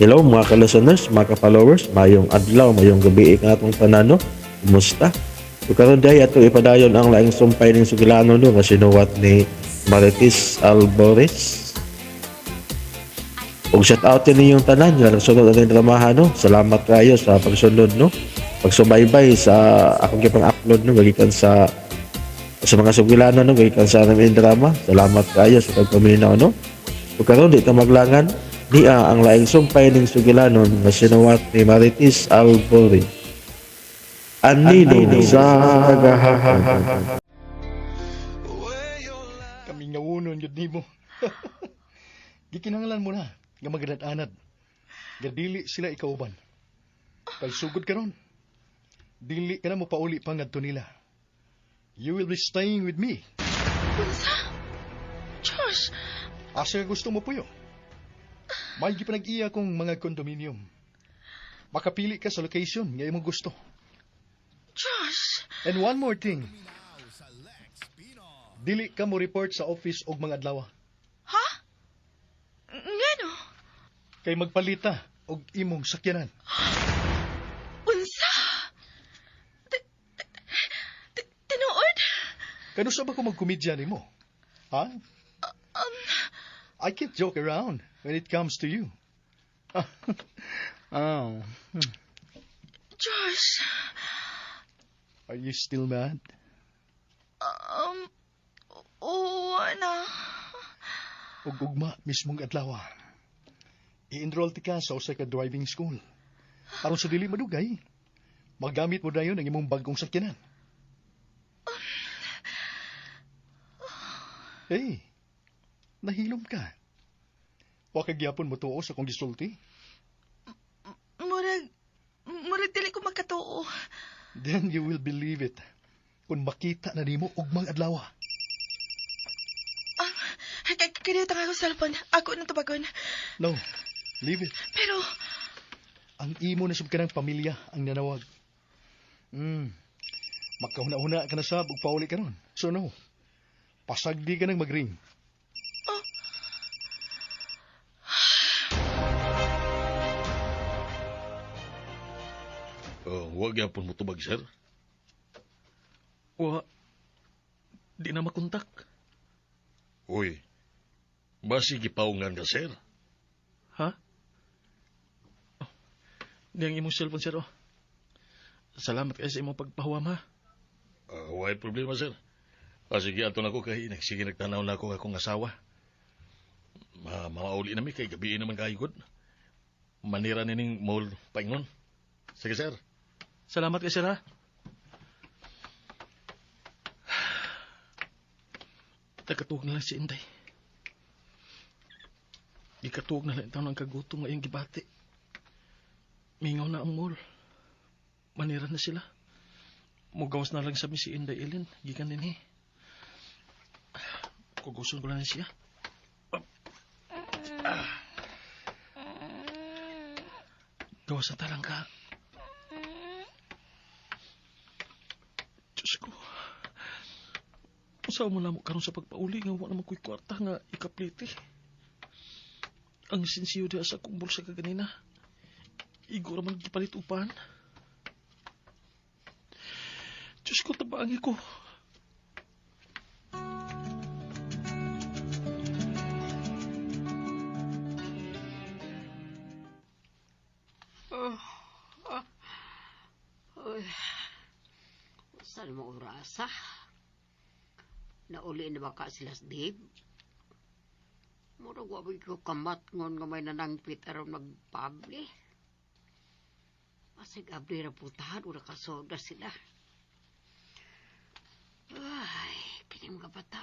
Hello mga ka-listeners, mga ka-followers, mayong adlaw, mayong gabi nga atong tanan no. Kumusta? So karon day ato ipadayon ang laing sumpay ning sugilano no nga sinuwat ni Marites Alvarez. Og shout out din yung tanan nga nagsunod ang dramahan no. Salamat kayo sa pagsunod no. Pagsubaybay sa akong gipang upload no gikan sa mga sugilano no gikan sa namin drama. Salamat kayo sa pagpaminaw no. Ug karon di ta maglangan niya ang laing sumpay ning sugilanon nga sinuwat ni Marites Alvarez. Anino sa kagahahan. Kami nga unon yun nimo. Gikinanglan mo na nga maganad-anad. Nga dili sila ikauban. Kay sugod ka ron. Dili ka na mo pauli pa ngadto nila. You will be staying with me. Unsa? Josh, Asa ka gusto mo puyo? May gipanag-iya kong mga condominium. Makapili ka sa location nga imong gusto. Josh, And one more thing. Dili ka mo report sa office og mga adlaw. ha? Ngano? Kay magpalita og imong sakyanan. Unsa? Tinuod? Kano sa ba ko magkomedya nimo? Ha? I can't joke around when it comes to you. Oh. Josh, Are you still mad? oo na. Ug ugma mismong adlaw. I-enroll ti ka sa usa ka driving school. Aron sa dili madugay, magamit mo dayon ang imong bagong sakyanan. Hey, nahilom ka. Wa ka gyapon mo tuo sa kong gisulti. Murag dili ko magkatuo. Then you will believe it kung makita na nimo ugmang adlaw. Kaya tanga ko cellphone. Ako na tabagon. No, leave it. Pero, Ang imo na sub ka ng pamilya ang nanawag. Magkahuna-huna ka na sab ug pauli ka ron. So no, pasagdi ka nang mag-ring. Huwag yapon mo tubag, sir. Wa, di na makontak. Uy, basi gipaungan ka, sir. Ha? Oh, di ang imong cellphone, sir, oh. Salamat kayo sa imong pagpahuwam, ha? Huwag problema, sir. Sige, ato na ko kay sige nagtanaw na ako akong asawa. Mauli namin kay gabi naman kahigod. Manira nining mall paingon. Sige, sir. Salamat kayo, sir, ha? Nagkatuog na lang si Inday. Ikatuog na lang itaw ng kagutom ngayong gibati. Mingaw na ang mall. Manira na sila. Mugawas na lang sabi si Inday Elin. Gikan din, Kuguson ko lang siya. Gawas na talang ka. Diyos ko. Usaw mo na mo karon sa pagpauli nga wala naman ko'y kwarta nga ikapliti. Ang sinsiyo diya sa akong bulsa kaganina. Igo raman gipalit upan. Diyos ko, tabangi ko. Saan mo orasa? Nauli na baka sila sa Dave? Murag wabig ko kamat ngon nga may nanangpit aron magpabli. Masig abli na putahan o nakasoda sila. Ay, kinim ka bata.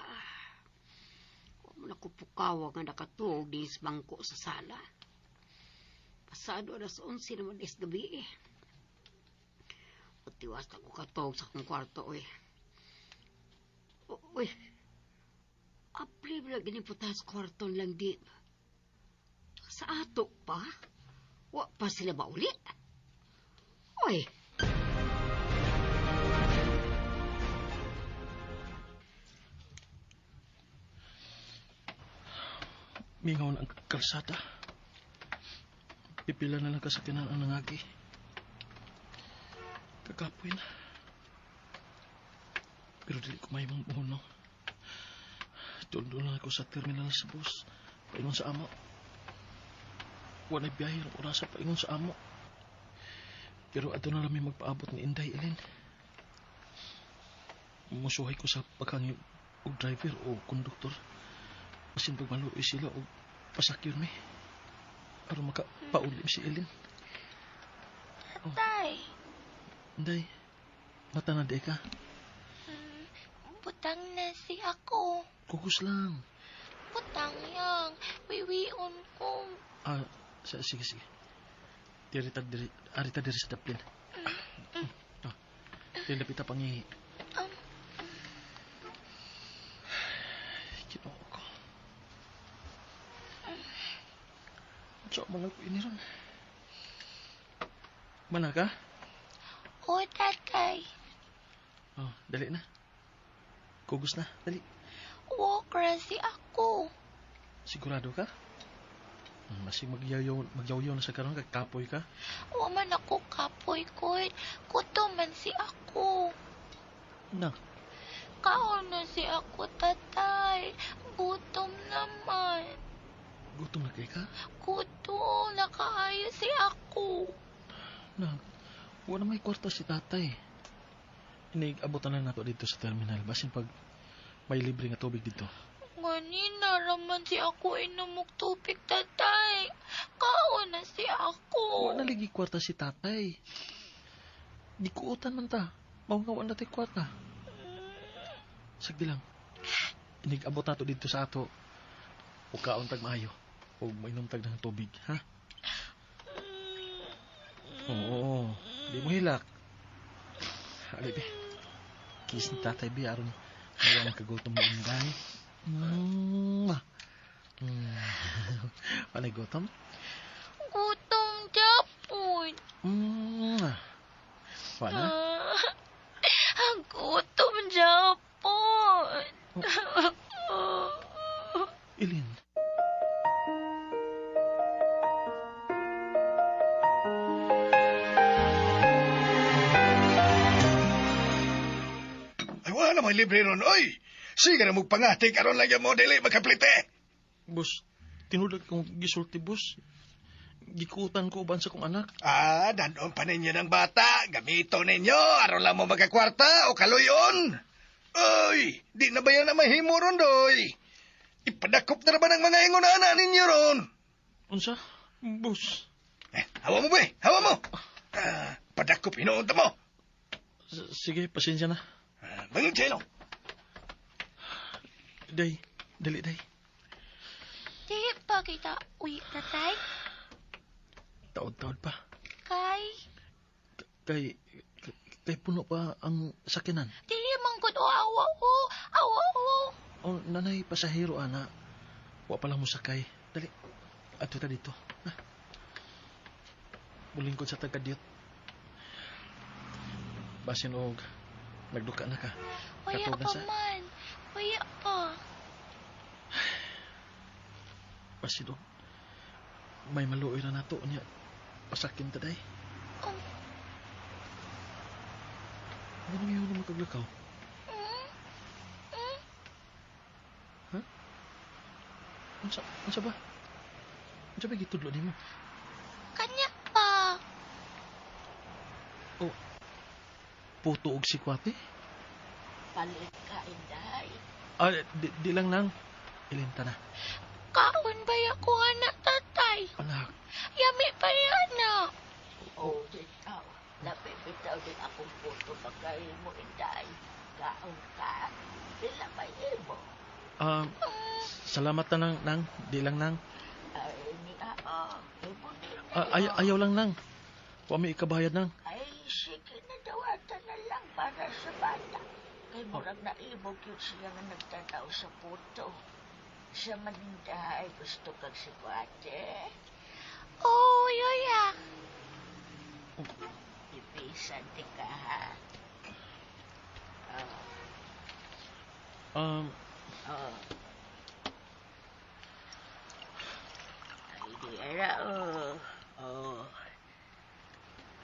Huwag mo na kupukawa nga nakatuog din sa bangko sa sala. Pasado alas 11 naman is gabi eh. Tiwas na ko katog sa akong kwarto, oy. Uy, apli ba giniputa sa kwarto lang di? Sa ato pa? Wa pa sila ba uli? Oy. Mingaw na ang kalsada. Pipila na lang kasakinan ang nangagi. Kakapoy na. Pero dili ko may mambuno. Doon lang ako sa terminal sa bus. Paingon sa amo. Wala biyahe ng oras sa paingon sa amo. Pero ato na lang may magpaabot ni Inday, Ellen. Musuhay ko sa paghangi og driver o konduktor. Masin pag maluoy sila o pasakyon mi. Para makapaulim si Ellen. Tay, Inday, mata na di ka. butang na si ako. Kugos lang. Butang yang. Wiwion ko. Sige. Arita diri sa daplin. Dili pita pangihi. Ginoo ko. So, mga ko ini ron. Mana ka? O, tatay. Dali na. Kugos na, dali. Walk si ako. Sigurado ka? Masig magyaw-yaw na sa karon kay kapoy ka. Wa man ako kapoy ko. Kuto man si ako. Na, Kaon na si ako, tatay. Gutom naman. gutom na kay ka? Kuto, nakaayo si ako. Na, wala may kwarta si tatay. Inig-abutan lang nato dito sa terminal. Basin pag may libre nga tubig dito. Ganina raman si ako inumog tubig, tatay. Kaon na si ako. Wala lagi kwarta si tatay. Gikuutan man ta. Maungawan natin kwarta. Sagdi lang. Inig-abot nato dito sa ato. O kaon tag maayo. O mainom tag ng tubig, ha? Oo. Di mo hilak. Alibi. Kiss ni tatay bi aron mawa magkagutom mo inday. Panay gutom? Gutom japon. Wala? Gutom japon. Ilin. Ay, wala may libre ron. Oy! Sige na magpangati karon lang yung mo, dili magkaplite. Boss, tinulag kong gisulti, boss. Gikutan ko uban sa kong anak. Danon pa ninyo ng bata. Gamito ninyo. Aron lang mo magkakwarta o kaluyon. Oy! Di na ba yan na mahimo ron, doy? Ipadakop na naman ang mga ingon-ana ninyo ron. Unsa? Boss. Hawa mo, be. Hawa mo. Padakop, hinuunta mo. Sige, pasensya na. Bangin, Chelo. Day, dali, day. Di pa kita uwi, tatay? Taod-taod pa. Kay? Kay puno pa ang sakinan. Dili man gud o awa o. Awa o. O, nanay, pasahero, ana. Wa pa lang mo sakay. Dali, ato ta dito. Ha? Bulingkod sa tagadiyot. Basin og nagduka na ka. Waya Katod na pa sa- man. Waya pa. Basin og may maluoy na nato niya. Pasakin ta, day. Um, Ano ngayon na makaglakaw? Ha? Unsa ba? Unsa ba gitudlo nimo? Kanya pa. Oh. Puto og sikwate? Palit ka, Inday. Di lang nang. Ilinta na. Kaon ba ako anak, tatay? Anak, Yami pa yan na. Oh, bitaw. Napipitaw din akong puto pagkain mo, Inday. Kaon ka. Bila may mo. salamat na nang. Di lang nang. Ay, ibo din. Ayaw lang nang. Wa may ikabayad nang. Ay, sige na dawatan na lang para sa bata. Kay murag naibog yun siya nga nagtanaw sa puto. Sa maninda ay gusto kag si Kwate. Oh, yoya. Ipisan di ka, ha? Um, Oh. Ay, di ara, oh. Oh.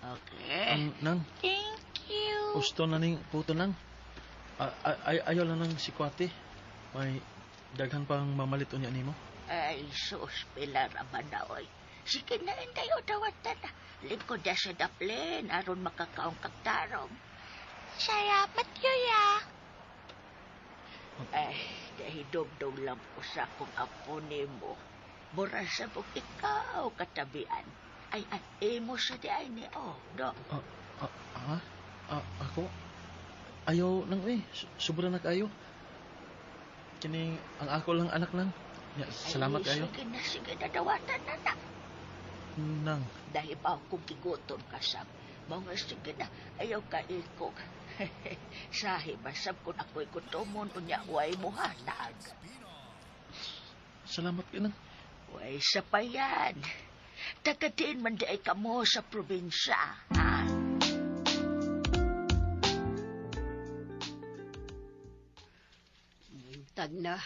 Okay. Nang, Thank you. gusto na ning puto nang. Ayaw lang ng si Kwate. May daghan pang mamalit unya nimo. Ay, sus, pila raman na, oy. Sige na, inday o dawatan na. Lingkod na sa daplin, aron makakaong kagtarong. Salamat, Kuya. Ay, dahidog-dog lang po sa akong apo nimo. Mura sa buk ikaw katabian. Ay, at imo sa di ay ni, oh, do. Ako? Ayaw nang sobra na kayo. Kini ang ako lang anak nang. Ya, salamat Ay, kayo. sige na, dawatan na na. Nang, Dahil ba akong kigutom kasab. Mga sige na, ayaw ka ikog. Sahi, masab kung ako'y kutomon, unya, way mo hanag. salamat ka nang. Way sa pa yan. Tagadiin man di ay kamo sa probinsya, ha? Tag na.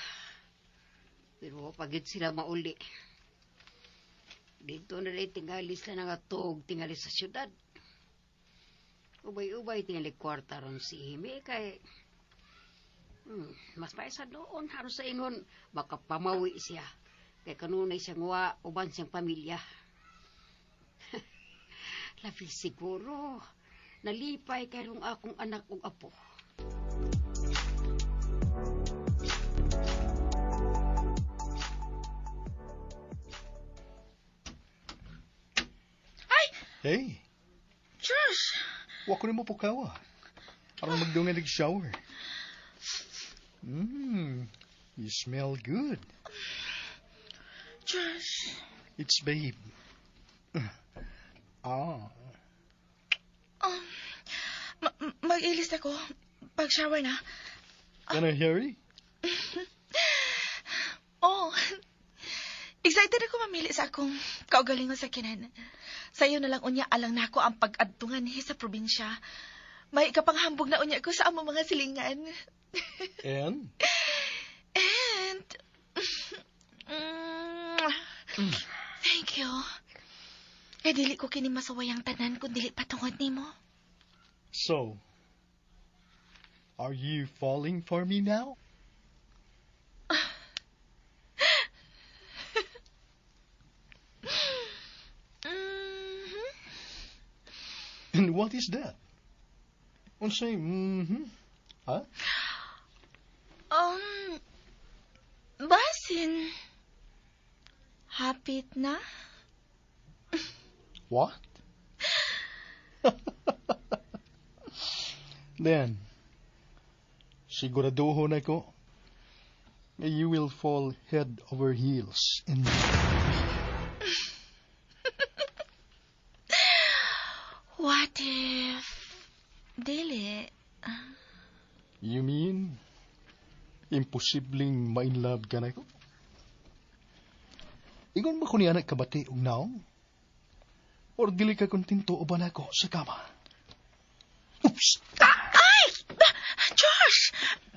Pero pagit sila mauli. Dito na rin tingalis na nga tog, tingalis sa syudad. Ubay-ubay tingali kwarta ron si Hime kay mas paisa doon haron sa ingon makapamawi siya. Kay kanunay siyang wa uban siyang pamilya. Labi siguro nalipay kay rong akong anak ug apo. Hey, Josh! wa ko nimo pukawa. Aron magdungan nag-shower. You smell good. Josh! It's babe. Ah, Mag-ilis ako. Pag-shower na. can I hurry? Oh, excited ako mamili sa akong kaugalingon sa kinan. Sa'yo na lang unya alang nako ang pag-adtungan sa probinsya. May ikapanghambog na unya ko sa among mga silingan. And? And... Thank you. Eh, dili ko kini masawayang tanan kung dili patungod nimo. So, are you falling for me now? And what is that? Unsay, Huh? Basin. Hapit na? What? Then, siguraduho na ko na you will fall head over heels in What if... Dili. You mean, imposibleng ma-inlove ka na ko? Ingon ba ko ni anak kabati og naong? Or dili ka kontento uban ako sa kama? Oops! Ay! Josh!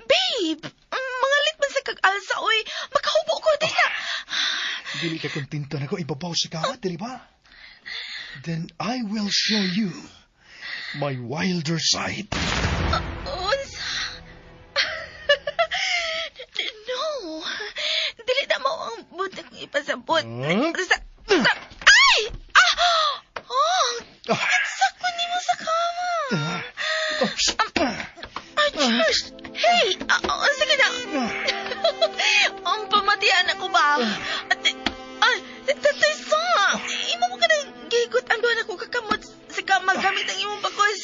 Babe! Mga litman sa kag-alsa, oy! Makahubo ko, di na! Dili ka kontento na ko ibabaw sa kama, dili ba? Then I will show you my wilder side. Unsa? No! Dili na mo ang buti kong ipasabot. Huh? Ay! Oh! Sakpan ni mo sa kama! Josh! Hey! Sige na! Ang pamatian ako ba? Tatay sa! Imo mo ka nang gigot ang doon ako kakamot sa kama gamit ang imong bagos.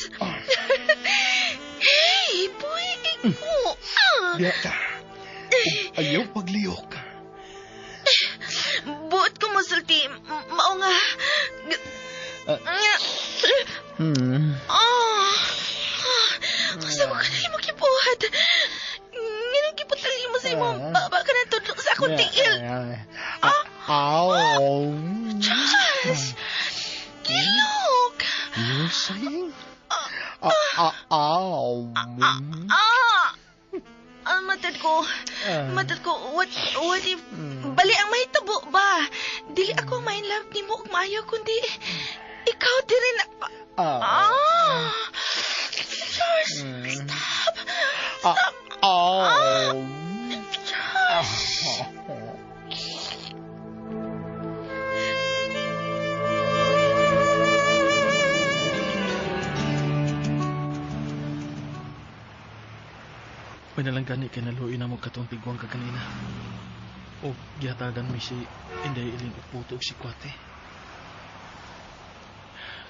Hey! Pwede ko! Diya ka. Ayaw pagliyok. Buot ko mo, sulti. Mao nga. Kasi mo ka na mo kibuhat. Ngayon kiputali mo sa imong baba ka na tudlok sa akong tingil. Ow! Josh! Kilok! You're saying? Ow! Matad ko. What if Bali ang mahitabo ba? Dili ako main love ni mo ug maayo kundi ikaw diri na... Charles, stop. Panalanggani kay naluoy na mo katong tigwang ka kanina. O gihatagan mi si Inday Iling ug puto og si Kwate.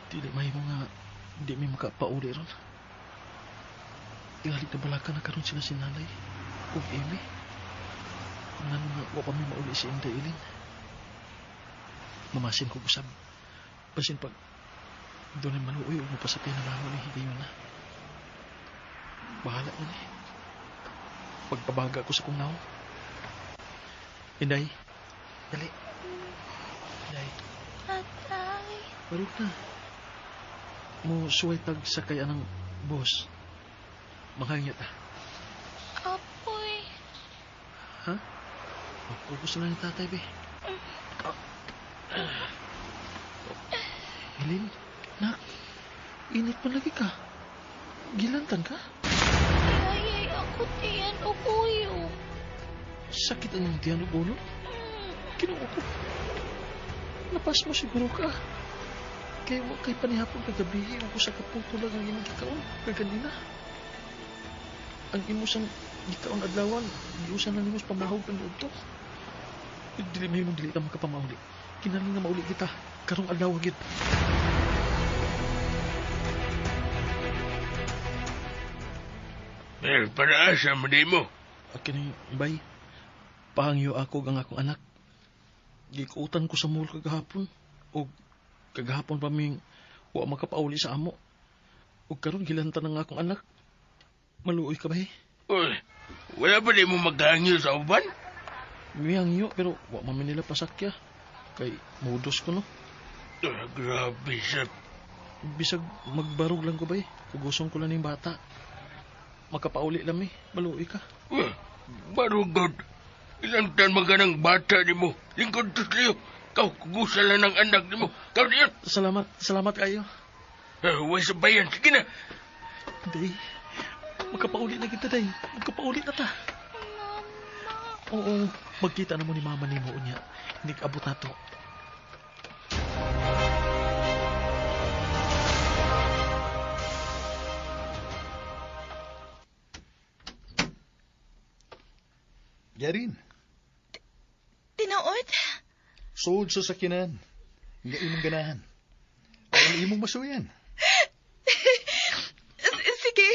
Dili mahimo nga di mi makapauli ron. Tingali na balaka na karon sila si Nanay ug Amy. Ngano nga wa pa mi mauli si Inday Iling. Mamasin ko usab. Basin pag doon ay maluoy ug mapasapin na bangon ni Higayon na. Bahala na ni. Pagpabaga ko sa kong naong. Inday. Dali. Inday. Tatay. Barog na. Mo suway tag sa kaya ng boss. Manghangit ah. Apoy. Ha? Gusto na ni tatay, be. Helene, nak. Init pa lagi ka. Gilantan ka? Ayay ako tiyan o kuyo. Sakit ang tiyan o ulo? Kinuha ko. Napas mo siguro ka. Kaya mo kay panihapon kagabi ko sa kaputo lang ang imong gikaon kaganina. Ang imusang gikaon adlawan, giusan na nimos pamahog ng udto. Dili may mong dili ka makapamahuli. Kinahanglan nga mauli kita karong adlaw gid. Para asa mo di mo? Kini bay, pahangyo ako ang akong anak. Gikuutan ko sa mall kagahapon. O kagahapon pa ming wa makapauli sa amo. O karon gilantan ng akong anak. Maluoy ka ba eh? Uy, wala ba di mo maghangyo sa uban? May hangyo pero wa man nila pasakya. Kay mudos ko no. Grabe sa... Bisag magbarog lang ko ba eh. Kugusong ko lang yung bata. Makapauli lang eh. Maluoy ka. Barugod. Ilang tan maganang bata ni mo. Lingkod to sa'yo. Kau kugusa lang ng anak ni mo. Kau diyan. Salamat kayo. Huwag sa bayan. Sige na. Day, makapauli na kita, Day. Magkapauli na ta. Oo, magkita na mo ni mama ni mo niya. Hindi abot na to. Yarin, Tinuod? sold sa sakinan. Nga imong ganahan. Ang imong masuyan. Sige.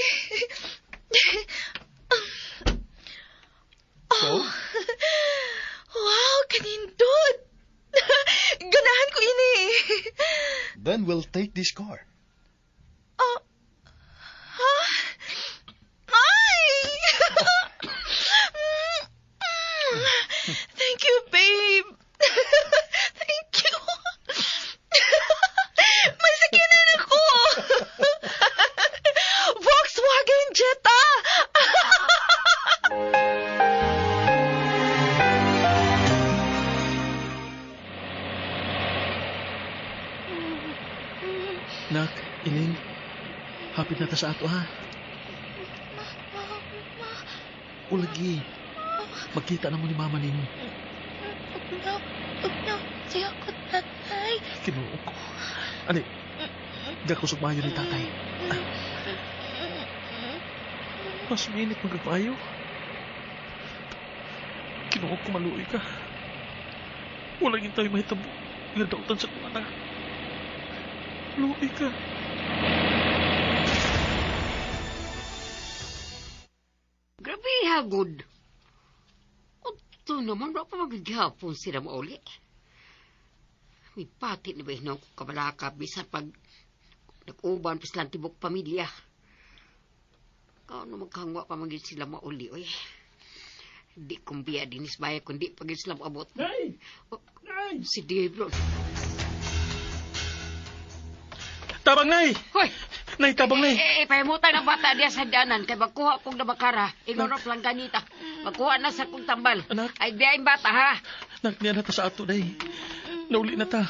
So? Wow, kanindot. Ganahan ko ini. Then we'll take this car. Ha? Ay! Thank you, babe. Thank you. May sakyanan ako. Volkswagen Jetta. Nak, Iling, hapit na ta sa ato ha. Ulagi, magkita na mo ni mama ni mo. No, siya ko tatay. Kinuo ko. Ali, gakusog mayo ni tatay. Mas minit magpayo. Kinuo ko maluoy ka. Walang intay mahitabo. Ngadautan sa kong anak. Luoy ka. Grabe hagod. Ito naman, wala pa magigihapon sila mauli. May pati na ba yun ang kabalaka bisan pag nag-uban pa silang tibok pamilya. Kau na maghangwa pa magiging sila mauli, oy. Di kumbiya dinis baya kundi pag sila maabot. Nay! Si Dave, Tabang, Nay! Hoy! Nay, tabang, Nay! Pahimutan ang bata diya sa danan kay magkuha kong nabakara. Ignorop lang ganita. Magkuha na sa kong tambal. Anak. Ay, diya yung bata, ha? Nagniya na ta sa ato, day. Nauli na ta.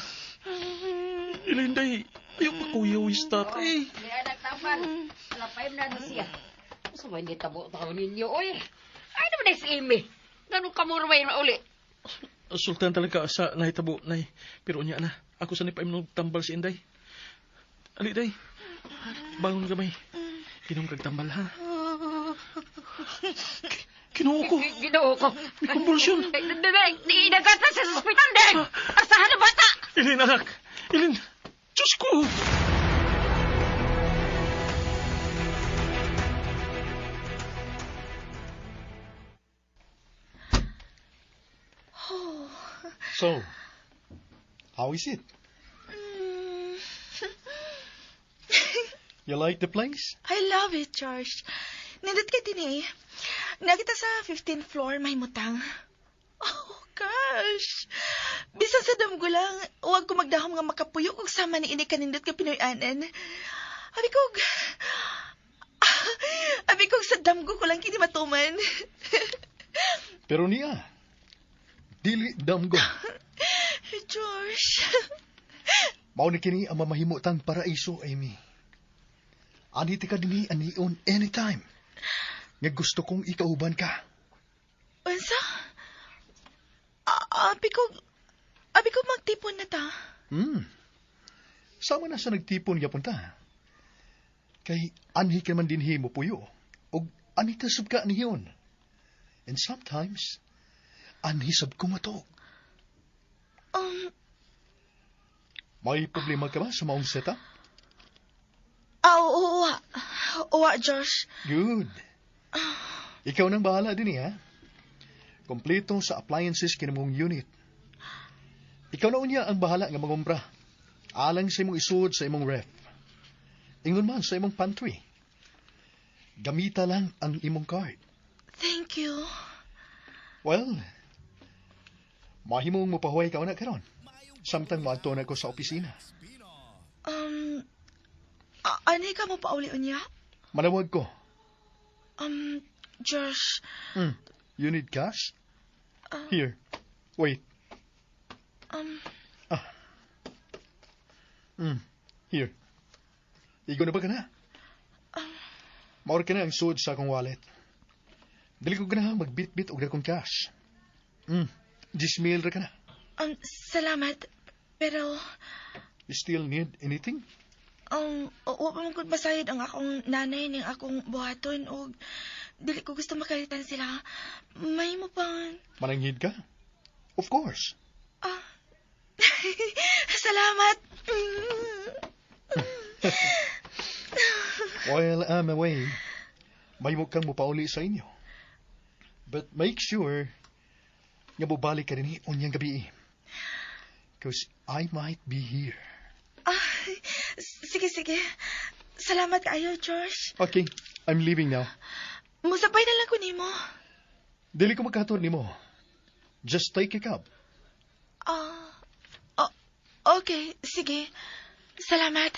Ilin, day. Ayaw pa kuyawis ta, tay. Di anak tapan. Alapay na siya. Sa may hindi tabo-tabo ninyo, oy. Ay naman na si Amy. Ganun ka mo rin na uli. Sultan talaga sa nahitabo, nay. Pero unya na. Ako sa nipaim nung tambal si Inday. Ali, day. Bangon gamay. Inom kag tambal, ha? Kinuha ko. Ginoo ko. May convulsion. Niinagata sa ospital, Dad. Asahan na bata. Ilin, anak. Ilin. Diyos ko. Oh. So, how is it? You like the place? I love it, George. Nandit ka din eh. Nakita sa 15th floor, may mutang. Oh, gosh. Bisan sa damgo lang, huwag ko magdahom nga makapuyo kung sama ni ini kanindot ka Pinoy-anan. Abi kog sa damgo ko lang kini matuman. Pero niya, dili damgo. George. Mao na kini ang mamahimutang paraiso, Amy. Aniti ka din anion anytime. Nga gusto kong ikauban ka. Unsa? Abi ko magtipon na ta. Sama na sa nagtipon yapon ta. Kay anhi ka man din himo puyo. Og anhi tasab ka niyon. And sometimes, anhi sab kumato. May problema ka ba sa maong setup? Uwa, Josh. Good. Ikaw nang bahala din ha. Kompleto sa appliances kinamong unit. Ikaw na unya ang bahala nga mangumpra. Alang sa imong isud sa imong ref. Ingon man sa imong pantry. Gamita lang ang imong card. Thank you. Well, mahimong mopahuway ka na karon. Samtang maadto na ko sa opisina. Ano ka mo pauli unya? Manawag ko. Josh. You need cash? Here. Wait. Here. Igo na ba ka na? Maor ka na ang sud sa akong wallet. Dali ko ganahan magbit-bit og dakong cash. 10,000 ra ka na. Salamat. Pero, You still need anything? wa pa man gud masayod ang akong nanay ning akong buhaton og dili ko gusto makalitan sila. May mo pang... Mananghid ka? Of course. Salamat. While I'm away, may mo kang mupauli sa inyo. But make sure nga bubalik ka rin unyang gabi. Because I might be here. Sige. Salamat kaayo, George. Okay, I'm leaving now. Musabay na lang ko nimo. Dili ko magkator nimo. Just take a cab. Okay, sige. Salamat.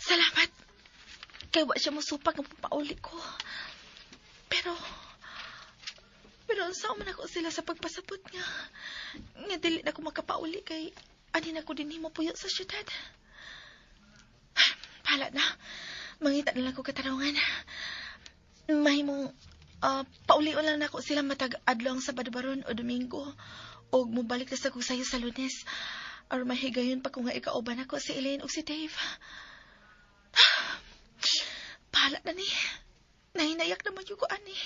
Salamat. Kaya wa siya musupag ng papauli ko. Pero saan man ako sila sa pagpasabot nga. Nga dili na ako makapauli kay ani na ko din himo puyo sa syudad. Bahala na. Mangita na lang ko katarungan. Mahimong paulion lang na ako sila matag adlong sa Sabado-baron o Domingo. O mubalik na sa kong sayo sa Lunes. Or mahigayon pa kung nga ikauban ako si Elaine o si Dave. Bahala na ni. Nahinayak naman yung ko ani.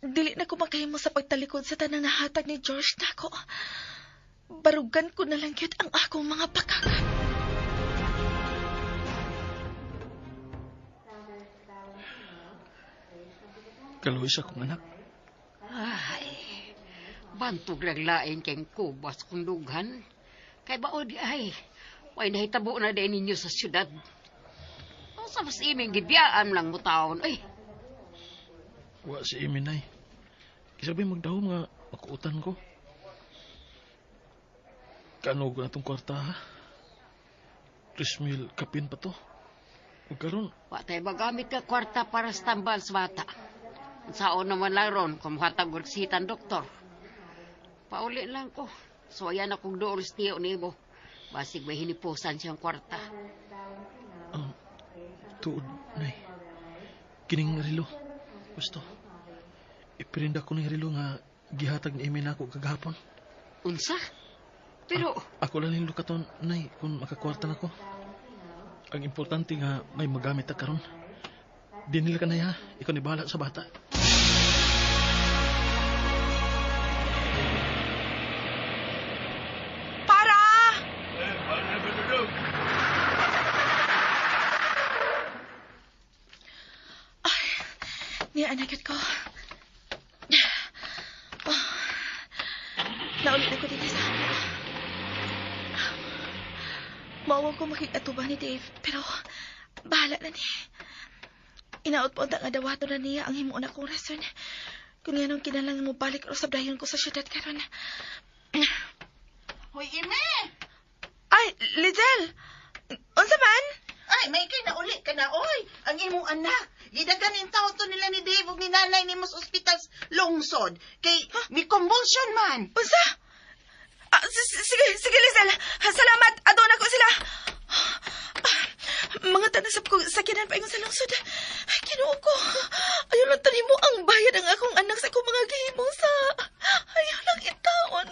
Dili na ko makahimo sa pagtalikod sa tanang nahatag ni George na ako. Barugan ko na lang yun ang akong mga pakagat. Kaluis akong anak. Ay, bantog lang lain kayong kubas kong lughan. Kay baod ay, may nahitabo na din ninyo sa syudad. O sa mas iming gibiyaan lang mo taon. Ay, Wa si Iminay. Kisabi magdahom nga makuutan ko. Kanog na itong kwarta, ha? Prismil kapin pa to. O karon, Wa tayo magamit ka kwarta para sa tambal sa bata. Saan naman lang ron kung hatag sitan doktor. Pauli lang ko. So ayan akong dool stiyo ni mo. Basig may hinipusan siyang kwarta. tuod, nay. Kining relo. Gusto. Ipirinda ko ng relo nga gihatag ni Emin ako kagahapon. Unsa? Pero, Ako lang nilo katon, nay, kung makakwarta na ko. Ang importante nga may magamit na karon. Di nila ka na ya, ikaw ni bahala sa bata. Para! Ay, nianagat ko. Oh, naulit ako dito sa amo. Mawag ko makikatubang ni Dave, pero bahala na ni. Inaot po nga dawato na niya ang himuon akong rason. Kung yan ang kinalangan mo balik o sabrayon ko sa syudad karon. Hoy, Ime! Ay, Lizel! Unsa man? Ay, may kay nauli ka na, oy! Ang imong anak. Gidaganin taon to nila ni Dave ug ni nanay ni Mas Hospital lungsod. Kay, may convulsion man. Unsa? Sige, Lizel. Salamat. Adon ako sila. Mga tanasap ko sakinan pa ingon sa lungsod. Kinuo ko. Ayaw lang tanin mo ang bayad ang akong anak sa akong mga gihimong sa... Ayaw lang itaon.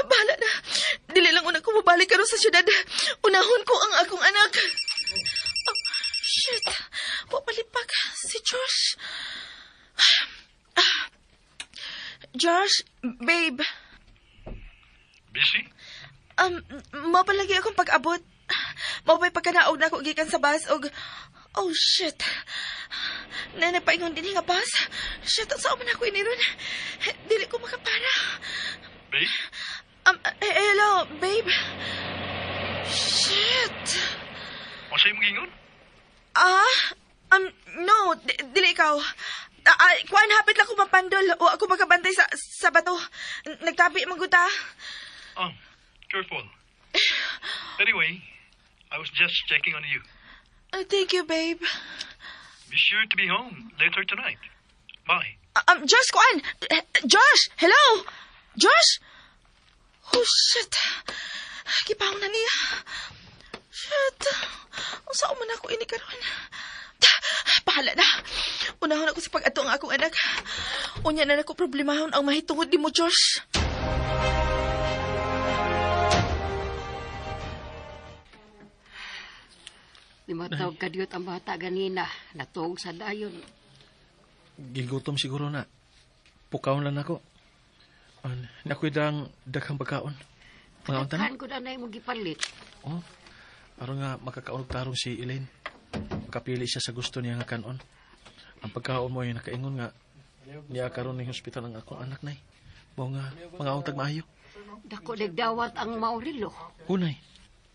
Bahala na. Dili lang una ko mabalik karon sa syudad. Unahon ko ang akong anak. Oh, shit. Wapalipag si Josh. Josh, babe. Busy? Mapalagi akong pag-abot. Mapay pagkanaog na ako gikan sa bus og... Oh, shit. Nanapaingon din nga bus. Shit, saan man ako iniron? Dili ko makapara. Babe? Hello, babe. Shit. O sa'yo mag-ingon? No, dili ikaw. Kuan hapit lang ko mapandol o ako magkabantay sa bato. Nagtabi maguta. Careful. Anyway, I was just checking on you. Thank you, babe. Be sure to be home later tonight. Bye. Josh, kuan. Josh, hello. Josh. Oh, shit. Kipaw na niya. Shit. Ang saan man ako ini karon. Bahala na. Unahon ako sa pag-ato ang akong anak. Unya na ako problemahon ang mahitungod ni mo, Josh. limatawag ka diyot ang bata ganina. Natuog sa dayon. Gigutom siguro na. Pukaon lang ako. Nakuidang daghang pagkaon. Mga unta na? Kan ko na mo gipalit. Oh, aron nga makakaunog tarong si Elaine. Makapili siya sa gusto niya nga kanon. Ang pagkaon mo ay nakaingon nga niya karon ni hospital ang akong anak nay. Mo nga mga untag maayo. Dako nagdawat ang maurilo. Unay,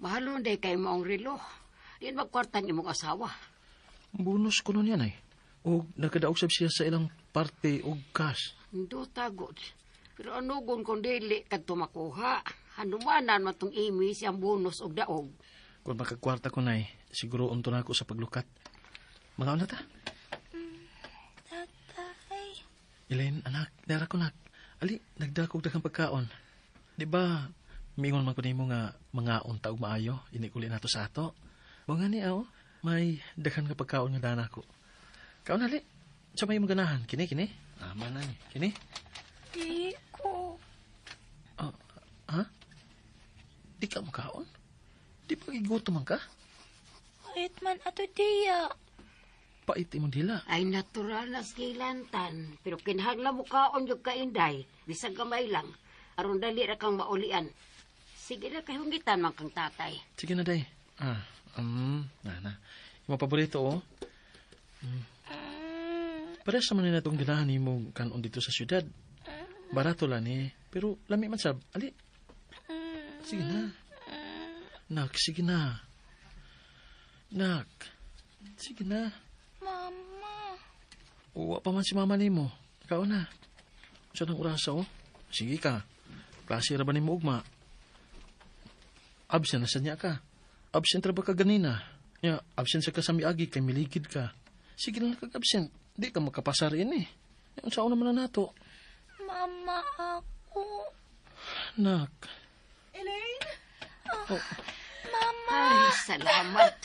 Mahalo day kay maurilo. Diyan magkwarta ni mong asawa. bonus ko nun yan ay. O nagkadaog sab siya sa ilang parte og cash. Ndo tagod. Pero anugon kung dili kadto makuha. Hanumanan matong imi siyang bonus og daog. Kung makakwarta ko nay, siguro unto na ako sa paglukat. Mga una ta? Tatay. Elaine, anak, dara ko nak. Ali, nagdakog daghang pagkaon. Di ba, mingon man ko nimo nga mga unta og maayo, inikuli nato sa ato. Mga ni aw, may daghan nga pagkaon nga dana ko. Kaon ali, sa may maganahan, kini. Aman na ni, kini. Di ko. Ha? Di ka makaon? Di pa igutom man ka? Wait man, ato diya. Pait imong dila. Ay natural na skilantan. Pero kinahanglan mo kaon yung kainday. Bisag gamay lang. Aron dali ra kang maulian. Sige na kahungitan man kang tatay. Sige na, day. Na. Yung paborito, oh. Pares naman na itong ganahan mo kanon dito sa syudad. Barato lang eh. Pero lami man sab. Ali. Sige na. Nak, sige na. Nak. Sige na. Mama. Uwa pa man si mama ni mo. Ikaw na. Saan ang orasa, oh? Sige ka. Klase ra ba ni mo ugma? Absent na sa niya ka. absent ra ba ka ganina? Ya, absent sa kasami agi kay miligid ka. Sige na kag-absent. Di ka makapasar ini. Yung saan naman na nato. Mama, ako. Nak. Elaine? Oh, Ay, salamat.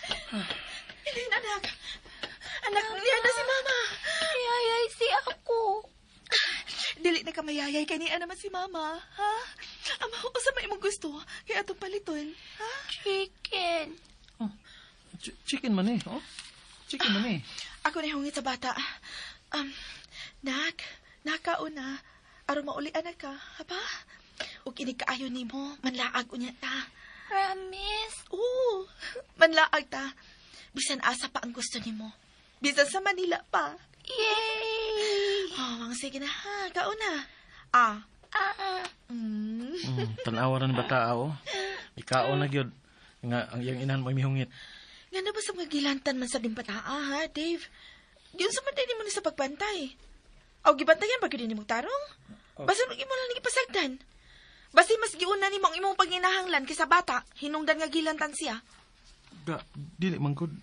Elaine, anak. Anak, niyan na si Mama. Yayay si ako. Dili na ka mayayay kay niya naman si Mama, ha? Ama, usa may imong gusto, kaya atong paliton, ha? Chicken. chicken man eh. Oh? Chicken man eh. Ako na hungit sa bata. Nakauna. Aron mauli anak ka, ha ba? Ug inig kaayo nimo, manlaag unya ta. Promise. Oo, manlaag ta. Bisan asa pa ang gusto nimo. Bisan sa Manila pa. Yay! Oh, mga sige na ha, kauna. Tanawa na ng bata oh. Ikaw na gyud nga ang iyang inan mo mihungit. Nga na ba sa mga gilantan man sa dimpataa, ha, Dave? Diyon sa man din mo ni sa pagbantay. Aw, gibantayan ba gyud ni mo tarong? Basta mo lang ni pasagdan. Basta mas giuna ni mo ang imong panginahanglan kaysa bata, hinungdan nga gilantan siya. Ga, dili man gud.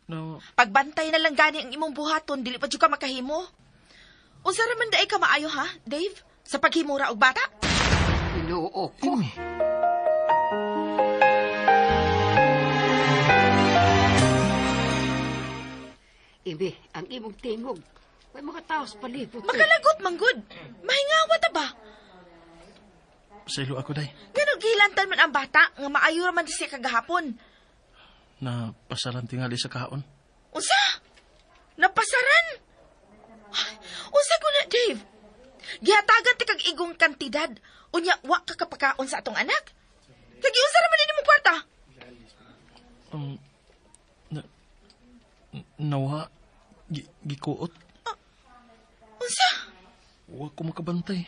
No. Pagbantay na lang gani ang imong buhaton, dili pa jud ka makahimo. Unsa ra man daay ka maayo, ha, Dave? Sa paghimura og bata? Inuo ko. Imi. Ibe, ang imong tingog. May mga taos palibot. Makalagot man gud. Mahingawa ta ba? Sa ilo ako day. Ngano gilantan man ang bata nga maayo ra man siya kagahapon. Na pasaran tingali sa kaon. Unsa? Napasaran? Ay, unsa ko na, Dave? Gihatagan ti kag igong kantidad. Unya, wa ka kapakaon sa atong anak? Kagiunsa ra man din imong kwarta? Nawa, gikuot. Unsa? Wa ko makabantay.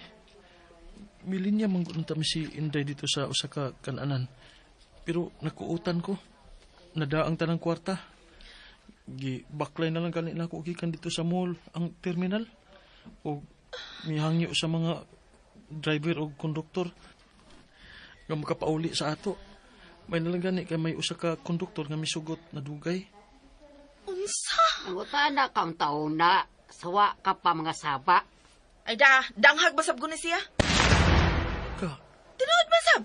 Milinya manggunong mi si Inday dito sa usa ka kananan. Pero nakuutan ko. Nadaang tanang kwarta. Baklay na lang kanila ko gikan dito sa mall ang terminal. O mihangyo sa mga driver o konduktor nga makapauli sa ato. May nalang gani kay may usa ka konduktor nga misugot na dugay. Unsa? Ang utana kang taon na. Sawa ka pa mga saba. Ay danghag basab guni siya. Ka, Tinuod man sab.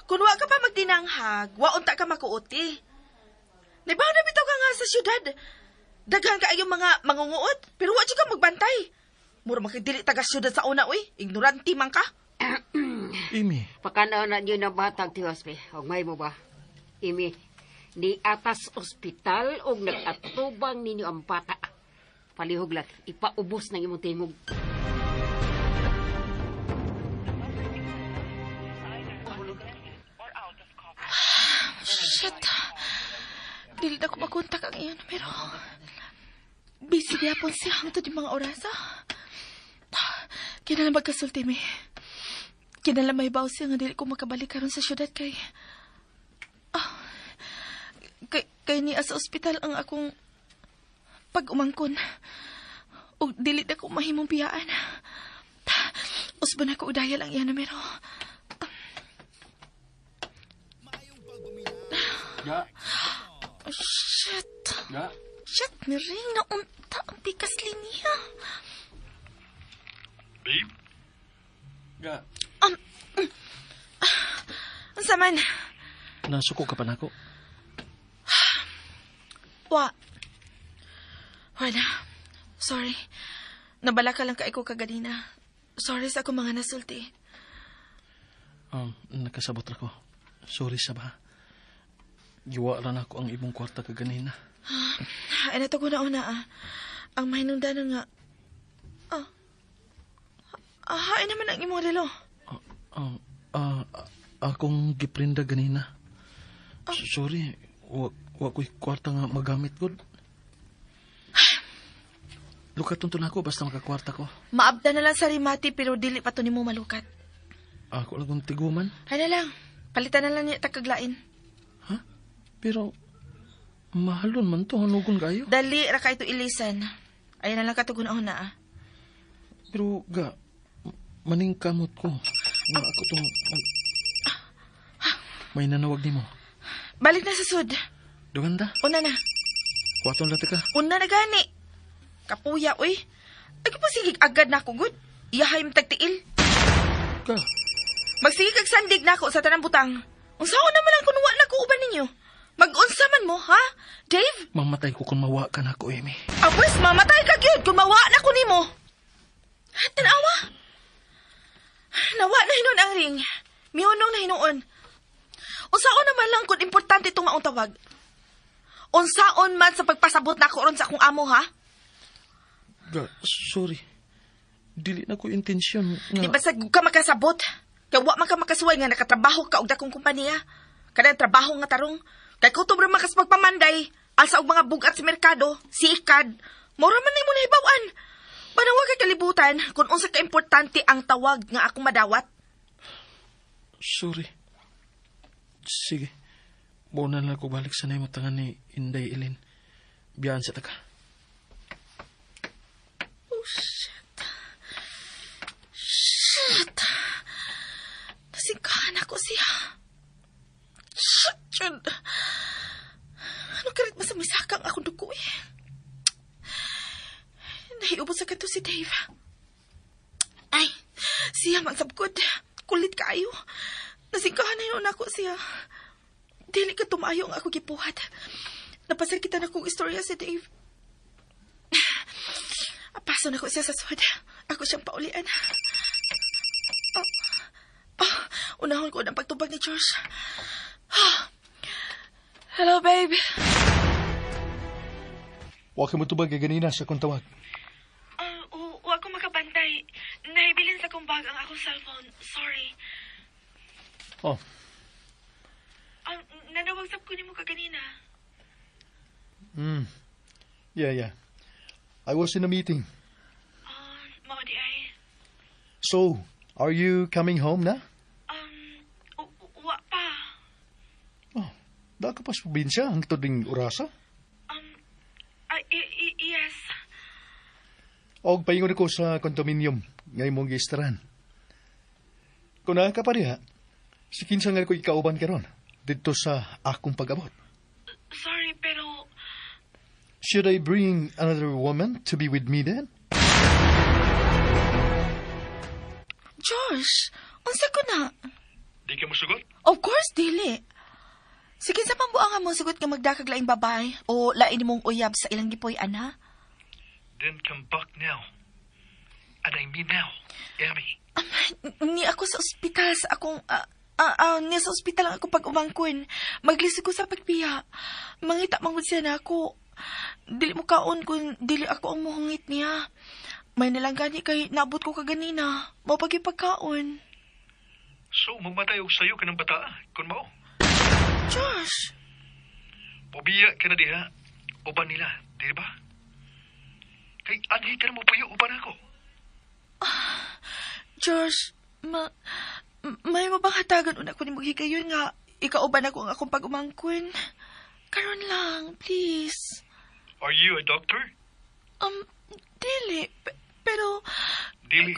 Kung wa ka pa magdinanghag, wa unta ka makuuti. Nabaw na bitaw ka nga sa syudad. Daghan ka ayong mga mangunguot, pero wa jud ka magbantay. Mura makidili taga syudad sa una, uy. Ignoranti man ka. Imi. Pakanaw na niyo na batang tiwaspe. O may mo ba? Imi, ni atas ospital o nag-atubang ninyo ang bata. Palihog lang, ipaubos ng imong tingog. Shit. Dili na ko makontak ang iyon, pero busy gyapon siya hangtod yung mga orasa. Kinalang magkasulti mi. Kinalang may baw siya nga dili ko makabalik karon sa syudad kay kay niya sa ospital ang akong pag-umangkon. O dili na ko mahimong piyaan. Usbo na ko udaya lang iyan numero. Ya. Shit. Ya. Shit, miring na unta ang pikas linya. Babe. Ga. Ang saman. Nasuko ka pa nako. Wala. Sorry. Nabala ka lang ka ko kaganina. Sorry sa ako mga nasulti. Nakasabot ra ko. Sorry sa ba. Giwa ra nako ang imong kwarta kaganina. Ay, nato ko na una Ang mahinungdan nga. Hain naman ang imong relo. Akong giprinda ganina. Sorry. Wa ko'y kwarta nga magamit gud. Lukat tunto na ako basta makakwarta ko. Maabda na lang sa rimati pero dili pa to nimo malukat. Ako lang kong tiguman. Hay na lang. Palitan na lang niya takaglain. Ha? Pero, mahalon man to. Hanugon kayo. Dali ra ka ito ilisan. Ayan na lang katugon ako na Pero, ga, maning kamot ko. Nga ako tong... May nanawag ni mo. Balik na sa sud. Dugan da. Una na. Kuwaton lang ka. Una na gani. Kapuya, uy. Ay, pasigig agad na ako, good. Iyahay mo tagtiil. Ka. Magsigig kag sandig na ako sa tanang butang. Unsaon naman lang kunuwa na ko uban ninyo. Mag-unsa man mo, ha? Dave? Mamatay ko kung mawa ka na ako, Amy. Apos, mamatay ka gyud kung mawa na ko nimo. Tanawa. Nawa na hinon ang ring. Mihunong na hinuon. Unsaon naman lang kung importante itong maong tawag. Unsaon man sa pagpasabot na ako ron sa akong amo, ha? Ga, sorry. Dili na ko intensyon nga... Di ba sa ka makasabot? Kaya wa man ka makasuway nga nakatrabaho ka og dakong kumpanya. Kada trabaho nga tarong. Kaya kutob ra makas pagpamanday. Asa og mga bugat sa merkado, sikad. Mura man na mo nahibawan. Panawa kay kalibutan kung unsa ka importante ang tawag nga akong madawat. Sorry. Sige. Buunan lang ko balik sa naimatangan ni Inday Ilin. Biyaan sa taka. Oh, shit. Shit. Nasingkahan ako siya. Shit, yun. Ano karit masamisakang akong dugo eh. Nahiubos sa kanto si Dave. Ay, siya magsabkod. Kulit kaayo. Nasingkahan na yun ako siya. Dili ka tumayo ang ako gipuhat. Napasar kita na kong istorya si Dave. Apaso na ko siya sa swad. Ako siyang paulian. Unahon ko ng pagtubag ni George. Hello, babe. Wa ka mo tubag ganina sa kong tawag. Huwag ko makabantay. Nahibilin sa kong bag ang akong cellphone. Sorry. Oh, Nanawagsap ko ni mo kaganina. yeah. I was in a meeting. Mao di ay. So, are you coming home na? Wa pa. Oh, da ka pa sa probinsya ang tuding orasa? Yes. Og paingon ako sa kondominium ngay mong gistaran. Kung naa ka pa diha, si kinsa nga ko ikauban karon dito sa akong pag-abot. Sorry, pero... Should I bring another woman to be with me then? Josh, unsa ko na? Di ka mo sugot? Of course, dili. Sige sa pambuangan mo, sugot ka magdakag laing babay o lain mong uyab sa ilang gipoy, ana? Then come back now. And I mean now, Amy. Ni ako sa ospital sa akong... ni sa ospital lang ako pag umangkon. Maglisod ko sa pagpiya. Mangita mangod siya na ako. Dili mo kaon kung dili ako ang muhungit niya. May nalang gani kay naabot ko kaganina. Mapagi pagkaon. So, mamatay og sayo ka ng bata, kung mao. Josh! Pubiya ka na diha, uban nila, di ba? Kay anhi ka na mo puyo, uban ako. Josh, may mabangatagan una ko ni Mugigayon nga ikauban ako ang akong pag-umangkon. Karon lang, please. Are you a doctor? Dili. Pero... Dili.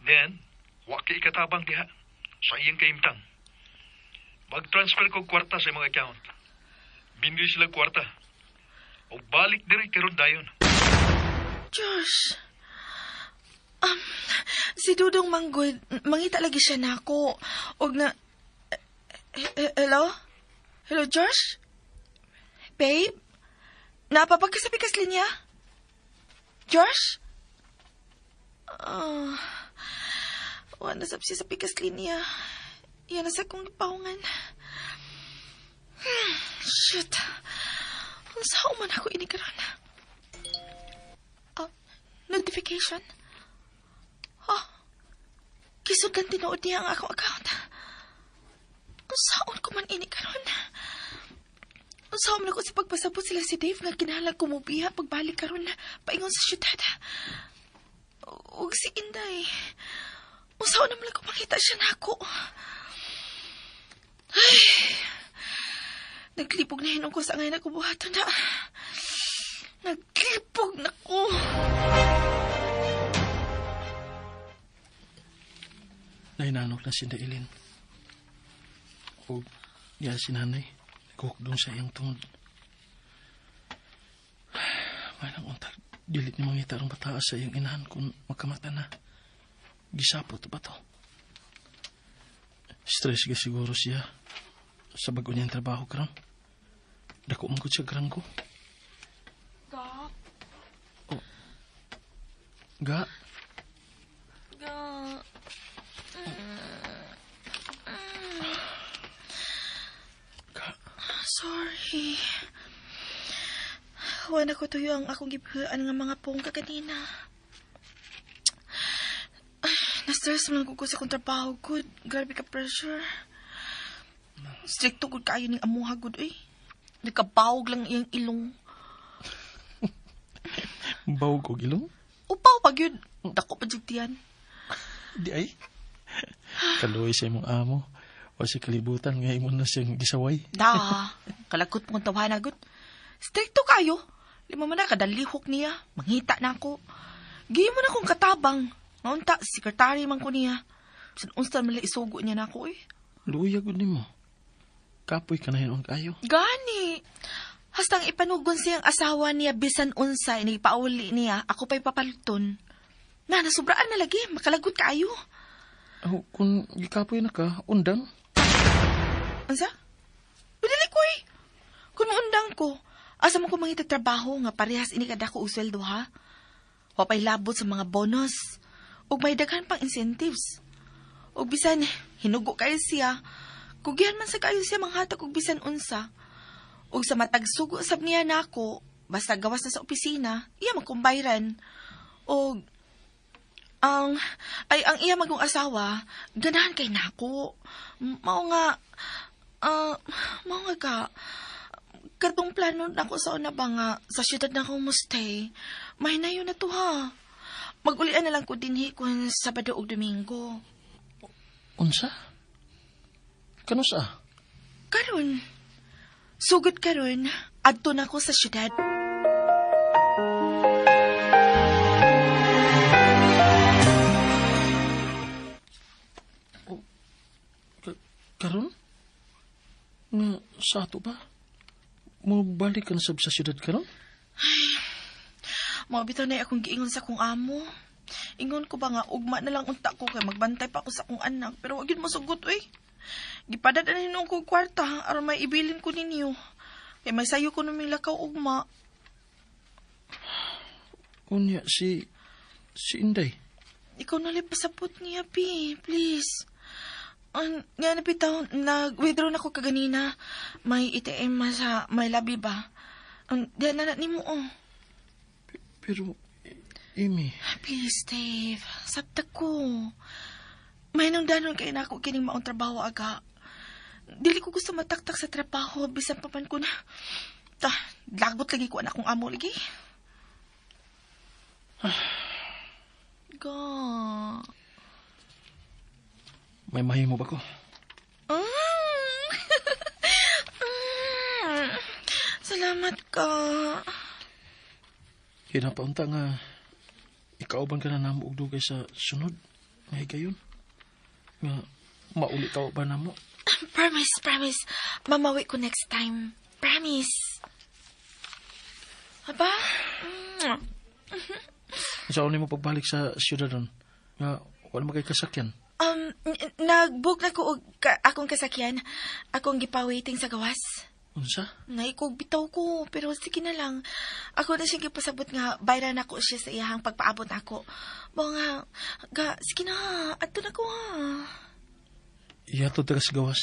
Then, wa ka ikatabang diha. Sa iyang kaimtang. Mag-transfer ko kwarta sa mga account. Bindi sila kwarta. O balik diri karon dayon. Josh... si Dudong Manggod, mangita lagi siya na ako. Og na... Hello? Hello, Josh? Babe? Napapagkasabi kas linya? Josh? Wala sa siya sa pikas linya. Yan na sa kong ipaungan. Shit. Saan man ako inikaran? Notification? Kisod lang tinood niya ang akong account. Saan ko man inikaran? Saan man ako sa pagpasabot sila si Dave nga kinahalang kumubiha pagbalik karon paingon sa syudad. Huwag si Inday. Saan naman ako makita siya na ako. Ay, naglipog na hinong ko sa ngayon ako buhato na. Naglipog na ko. Nainanok na si Inday Ilin. O, yan si nanay. Cook doon sa iyang tungod. Manang untag, dilit ni mangita ang bataas sa iyang inahan kung magkamata na. Gisapot ba to? Stress ka siguro siya sa bago niyang trabaho karon. Dako man gud siya karang ko. Ga. Ga, Ga. ga, Sorry. Wala ko tuyo ang akong gibuhaan nga mga pongka kanina. Na-stress man ko sa kong trabaho, good. Grabe ka pressure. Stricto good kayo ng amuha, good, eh. Nagkabawag lang iyang ilong. bawog ko gilong? Upaw pag yun. Dako pa jugtiyan. Di ay. Kaluoy sa imong amo. O si kalibutan nga imo na siyang gisaway. Da, kalagot mong tawanan, good. Stricto kayo. Lima man na kadalihok niya. Mangita na ako. Gihi mo na akong katabang. Maunta, sekretary man ko niya. Unsa mali isugo niya na ako, eh. Luya gud nimo. Kapoy ka na hinon kayo. Gani. Hastang ipanugon siyang asawa niya bisan unsay nagpauli niya, ako pa'y papaluton. Na, nasubraan na lagi. Makalagot kaayo. Oh, kung gikapoy na ka, undang. Ansa? Pinili ko, eh. Kung maundang ko, asa mo ko mangita trabaho nga parehas ini kada ko usweldo, ha? Wapay labot sa mga bonus. Ug may daghan pang incentives. Ug bisan hinugo kayo siya. Kugihan man sa kayo siya manghatag og bisan unsa. Ug sa matag sugo sab niya nako, basta gawas na sa opisina, iya magkumbayran. Og ang iya magong asawa, ganahan kay nako. Mao nga ka katong plano nako sa una ba nga sa syudad na akong mustay. Mahinayo na to, ha. Mag-ulian na lang ko dinhi kung Sabado o Domingo. Unsa? Kano sa? Karon. Sugod karon, adto na ko sa syudad. Karon? Nga sa ato ba? Mo balik ka na sa syudad karon? Mga bitaw na akong giingon sa kong amo. Ingon ko ba nga, ugma na lang unta ko kay magbantay pa ako sa akong anak. Pero wag yun masugot, eh. Gipadad na ninong kong kwarta, aron may ibilin ko ninyo. Kay may sayo ko naming lakaw ugma. Unya, si Inday. Ikaw na lang pasapot niya, Pi. Please. Nga na bitaw, nag-withdraw na ko kaganina. May ATM sa may labi ba? Diyan na ni mo, oh. Pero, Amy... Please, Dave. Sabta ko. May nang danon kayo na ako kining maong trabaho aga. Dili ko gusto mataktak sa trabaho. Bisan pa man ko na. Lagot lagi ko anak kong amo lagi. Ga. May mahimo ba ko? Salamat ka. Hinapaunta nga, ikauban ka na namo og dugay sa sunod. Nga higayon. Nga, mauli ka ba na mo? Promise. Mamawi ko next time. Promise. Aba? Saan mo pagbalik sa syudad ron? Nga, wala mo kay kasakyan. Nag-book na ko og akong kasakyan. Akong gipa-waiting sa gawas. Unsa? Naikog bitaw ko, pero sige na lang. Ako na siya gipasabot nga, bayran ako siya sa iyahang pagpaabot ako. Mga, sige na, ato na ko, ha. Iyato taga sa gawas.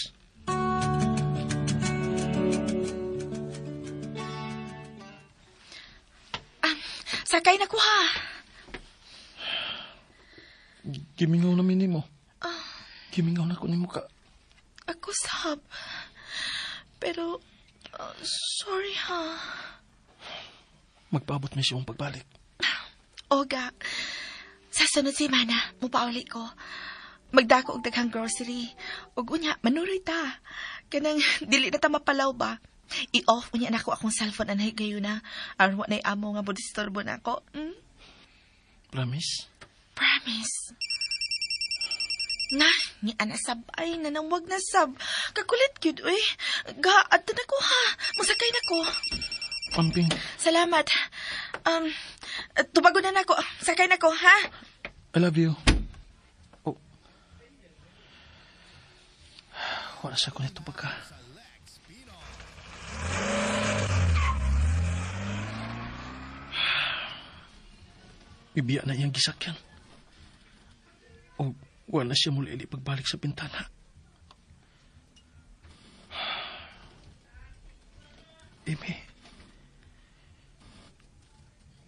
Sakay na ko, ha. Gimingaw namin ni mo. Gimingaw na ko ni mo ka. Ako sab. Pero, sorry, ha. Magpaabot may siyong pagbalik. Oga, sa sunod semana, mupauli ko. Magdako og daghang grocery. Ug unya, manuray ta. Kanang dili na ta mapalaw ba? I-off unya nako akong cellphone anay gayuna. Aron wa nay amo nga bodistorbo nako. Promise? Promise. Na, ni ana sabay na nang wag na sab. Kakulit gyud oy. Gaad na ko ha. Masakay na ko. Amping, Salamat. Tubago na nako. Sakay na ko ha. I love you. Oh. Wala sa ko nito pagka. Bibiya na iyang gisakyan. O wala siya muli pagbalik sa bintana. Eme,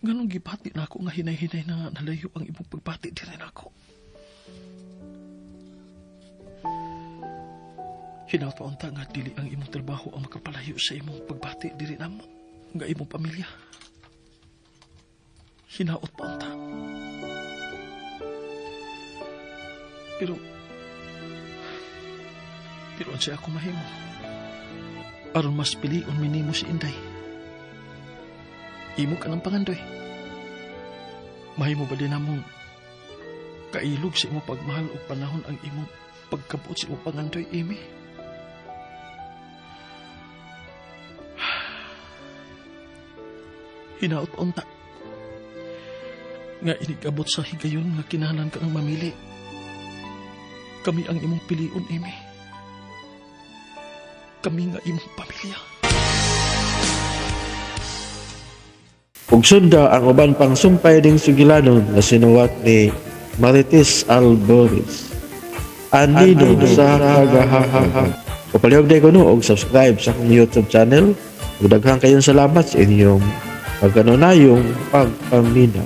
ganong gipati na ako nga hinay-hinay na nga nalayo ang imong pagpati din rin ako. Hinapaunta nga dili ang imong trabaho ang makapalayo sa imong pagbati diri namo nga imong pamilya. Hinaot pa unta. Pero ang siya ako mahimo. Aron mas pilion minimo si Inday. Imo ka ng pangandoy. Mahimo ba din namong kailog sa imong pagmahal o panahon ang imong pagkabot sa imong pangandoy, Amy? Hinaot pa unta. Nga inigabot sa higayon nga kinahanglan ka ang mamili. Kami ang imong pilion, Amy. Kami nga imong pamilya. Ug sunda ang uban pang sumpay ding sugilanon na sinuwat ni Marites Alboris. Andino sa kagahaha. Kapalihog day ko no, og subscribe sa akong YouTube channel. Ug daghang kayong salamat sa inyong pagkanunayong pagpamina.